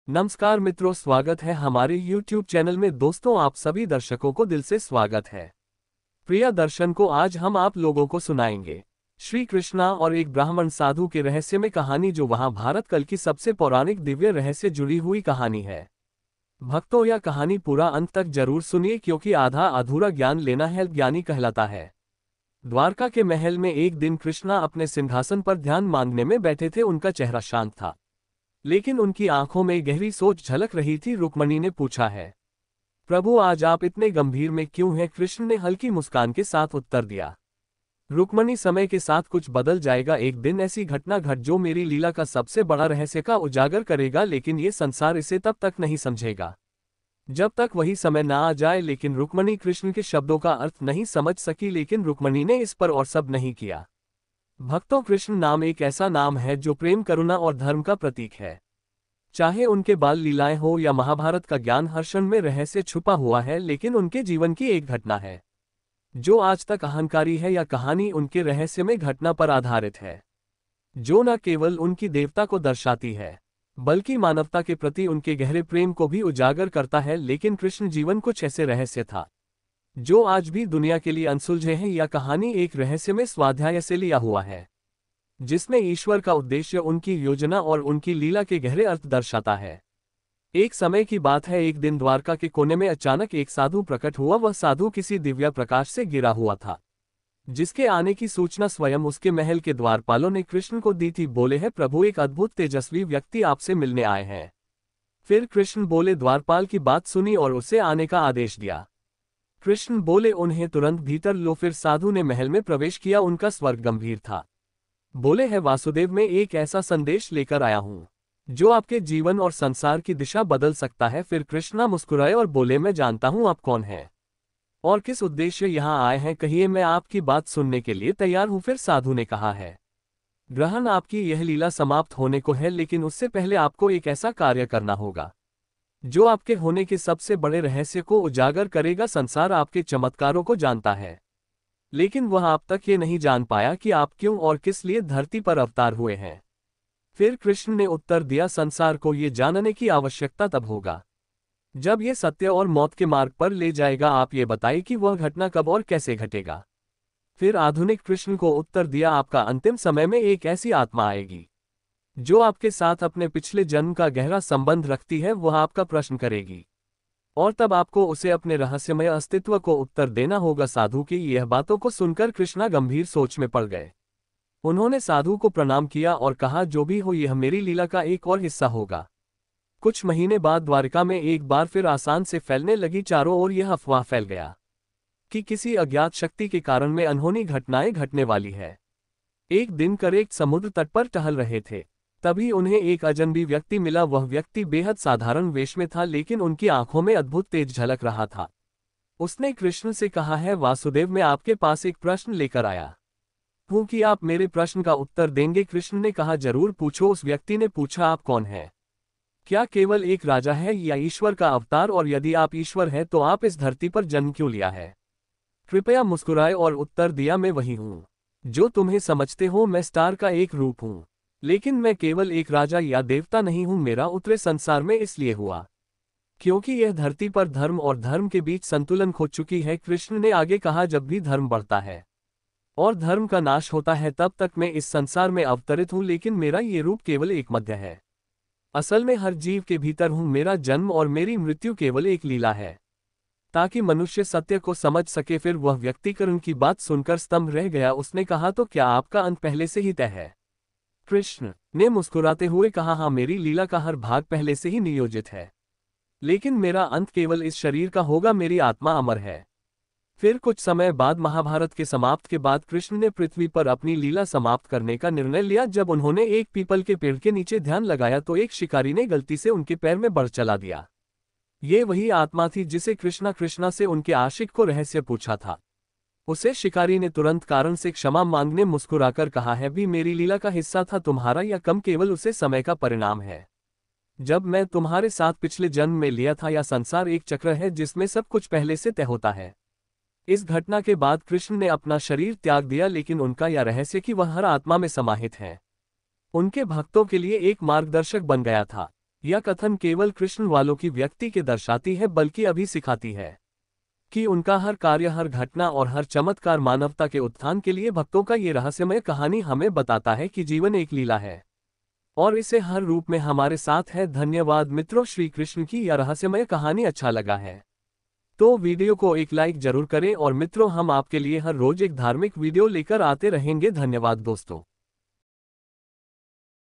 नमस्कार मित्रों, स्वागत है हमारे YouTube चैनल में। दोस्तों, आप सभी दर्शकों को दिल से स्वागत है। प्रिय दर्शन को आज हम आप लोगों को सुनाएंगे श्री कृष्णा और एक ब्राह्मण साधु के रहस्य में कहानी, जो वहां भारत काल की सबसे पौराणिक दिव्य रहस्य जुड़ी हुई कहानी है। भक्तों, यह कहानी पूरा अंत तक जरूर सुनिए, क्योंकि आधा अधूरा ज्ञान लेना है ज्ञानी कहलाता है। द्वारका के महल में एक दिन कृष्णा अपने सिंहासन पर ध्यान मांगने में बैठे थे। उनका चेहरा शांत था, लेकिन उनकी आंखों में गहरी सोच झलक रही थी। रुक्मणी ने पूछा है, प्रभु आज आप इतने गंभीर में क्यों हैं? कृष्ण ने हल्की मुस्कान के साथ उत्तर दिया, रुक्मणी, समय के साथ कुछ बदल जाएगा। एक दिन ऐसी घटना घट जो मेरी लीला का सबसे बड़ा रहस्य का उजागर करेगा, लेकिन ये संसार इसे तब तक नहीं समझेगा जब तक वही समय ना आ जाए। लेकिन रुक्मणी कृष्ण के शब्दों का अर्थ नहीं समझ सकी, लेकिन रुक्मणी ने इस पर और सब नहीं किया। भक्तों, कृष्ण नाम एक ऐसा नाम है जो प्रेम, करुणा और धर्म का प्रतीक है। चाहे उनके बाल लीलाएं हो या महाभारत का ज्ञान, हर क्षण में रहस्य छुपा हुआ है। लेकिन उनके जीवन की एक घटना है जो आज तक अहंकारी है, या कहानी उनके रहस्य में घटना पर आधारित है, जो न केवल उनकी देवता को दर्शाती है बल्कि मानवता के प्रति उनके गहरे प्रेम को भी उजागर करता है। लेकिन कृष्ण जीवन कुछ ऐसे रहस्य था जो आज भी दुनिया के लिए अनसुलझे हैं। यह कहानी एक रहस्य में स्वाध्याय से लिया हुआ है, जिसमें ईश्वर का उद्देश्य, उनकी योजना और उनकी लीला के गहरे अर्थ दर्शाता है। एक समय की बात है, एक दिन द्वारका के कोने में अचानक एक साधु प्रकट हुआ। वह साधु किसी दिव्य प्रकाश से घिरा हुआ था, जिसके आने की सूचना स्वयं उसके महल के द्वारपालों ने कृष्ण को दी थी। बोले हैं, प्रभु, एक अद्भुत तेजस्वी व्यक्ति आपसे मिलने आए हैं। फिर कृष्ण बोले, द्वारपाल की बात सुनी और उसे आने का आदेश दिया। कृष्ण बोले, उन्हें तुरंत भीतर लो। फिर साधु ने महल में प्रवेश किया। उनका स्वर गंभीर था। बोले हैं, वासुदेव, मैं एक ऐसा संदेश लेकर आया हूं जो आपके जीवन और संसार की दिशा बदल सकता है। फिर कृष्णा मुस्कुराए और बोले, मैं जानता हूं आप कौन हैं और किस उद्देश्य यहां आए हैं। कहिए, मैं आपकी बात सुनने के लिए तैयार हूं। फिर साधु ने कहा है, ग्रहण, आपकी यह लीला समाप्त होने को है, लेकिन उससे पहले आपको एक ऐसा कार्य करना होगा जो आपके होने के सबसे बड़े रहस्य को उजागर करेगा। संसार आपके चमत्कारों को जानता है, लेकिन वह आप तक ये नहीं जान पाया कि आप क्यों और किस लिए धरती पर अवतार हुए हैं। फिर कृष्ण ने उत्तर दिया, संसार को ये जानने की आवश्यकता तब होगा जब ये सत्य और मौत के मार्ग पर ले जाएगा। आप ये बताइए कि वह घटना कब और कैसे घटेगा। फिर आधुनिक कृष्ण को उत्तर दिया, आपका अंतिम समय में एक ऐसी आत्मा आएगी जो आपके साथ अपने पिछले जन्म का गहरा संबंध रखती है। वह आपका प्रश्न करेगी और तब आपको उसे अपने रहस्यमय अस्तित्व को उत्तर देना होगा। साधु की यह बातों को सुनकर कृष्णा गंभीर सोच में पड़ गए। उन्होंने साधु को प्रणाम किया और कहा, जो भी हो, यह मेरी लीला का एक और हिस्सा होगा। कुछ महीने बाद द्वारका में एक बार फिर आसान से फैलने लगी चारों ओर यह अफवाह फैल गया कि किसी अज्ञात शक्ति के कारण में अनहोनी घटनाएं घटने वाली है। एक दिन करेक समुद्र तट पर टहल रहे थे, तभी उन्हें एक अजनबी व्यक्ति मिला। वह व्यक्ति बेहद साधारण वेश में था, लेकिन उनकी आंखों में अद्भुत तेज झलक रहा था। उसने कृष्ण से कहा है, वासुदेव, मैं आपके पास एक प्रश्न लेकर आया हूं कि आप मेरे प्रश्न का उत्तर देंगे। कृष्ण ने कहा, जरूर पूछो। उस व्यक्ति ने पूछा, आप कौन हैं? क्या केवल एक राजा है या ईश्वर का अवतार? और यदि आप ईश्वर हैं तो आप इस धरती पर जन्म क्यों लिया है? कृपया मुस्कुराए और उत्तर दिया, मैं वही हूं जो तुम्हें समझते हो। मैं स्टार का एक रूप हूं, लेकिन मैं केवल एक राजा या देवता नहीं हूं। मेरा उतरे संसार में इसलिए हुआ क्योंकि यह धरती पर धर्म और धर्म के बीच संतुलन खो चुकी है। कृष्ण ने आगे कहा, जब भी धर्म बढ़ता है और धर्म का नाश होता है, तब तक मैं इस संसार में अवतरित हूं, लेकिन मेरा ये रूप केवल एक मध्य है। असल में हर जीव के भीतर हूं। मेरा जन्म और मेरी मृत्यु केवल एक लीला है, ताकि मनुष्य सत्य को समझ सके। फिर वह व्यक्ति कर्ण की बात सुनकर स्तंभ रह गया। उसने कहा, तो क्या आपका अंत पहले से ही तय है? कृष्ण ने मुस्कुराते हुए कहा, हाँ, मेरी लीला का हर भाग पहले से ही नियोजित है, लेकिन मेरा अंत केवल इस शरीर का होगा। मेरी आत्मा अमर है। फिर कुछ समय बाद, महाभारत के समाप्त के बाद, कृष्ण ने पृथ्वी पर अपनी लीला समाप्त करने का निर्णय लिया। जब उन्होंने एक पीपल के पेड़ के नीचे ध्यान लगाया तो एक शिकारी ने गलती से उनके पैर में बढ़ चला दिया। ये वही आत्मा थी जिसे कृष्णा से उनके आशिक को रहस्य पूछा था। उसे शिकारी ने तुरंत कारण से क्षमा मांगने मुस्कुराकर कहा है, भी मेरी लीला का हिस्सा था। तुम्हारा या कम केवल उसे समय का परिणाम है। जब मैं तुम्हारे साथ पिछले जन्म में लिया था, या संसार एक चक्र है जिसमें सब कुछ पहले से तय होता है। इस घटना के बाद कृष्ण ने अपना शरीर त्याग दिया, लेकिन उनका यह रहस्य कि वह हर आत्मा में समाहित है, उनके भक्तों के लिए एक मार्गदर्शक बन गया था। यह कथन केवल कृष्ण वालों की व्यक्ति के दर्शाती है बल्कि अभी सिखाती है कि उनका हर कार्य, हर घटना और हर चमत्कार मानवता के उत्थान के लिए। भक्तों का ये रहस्यमय कहानी हमें बताता है कि जीवन एक लीला है और इसे हर रूप में हमारे साथ है। धन्यवाद मित्रों, श्री कृष्ण की यह रहस्यमय कहानी अच्छा लगा है तो वीडियो को एक लाइक जरूर करें और मित्रों, हम आपके लिए हर रोज एक धार्मिक वीडियो लेकर आते रहेंगे। धन्यवाद दोस्तों।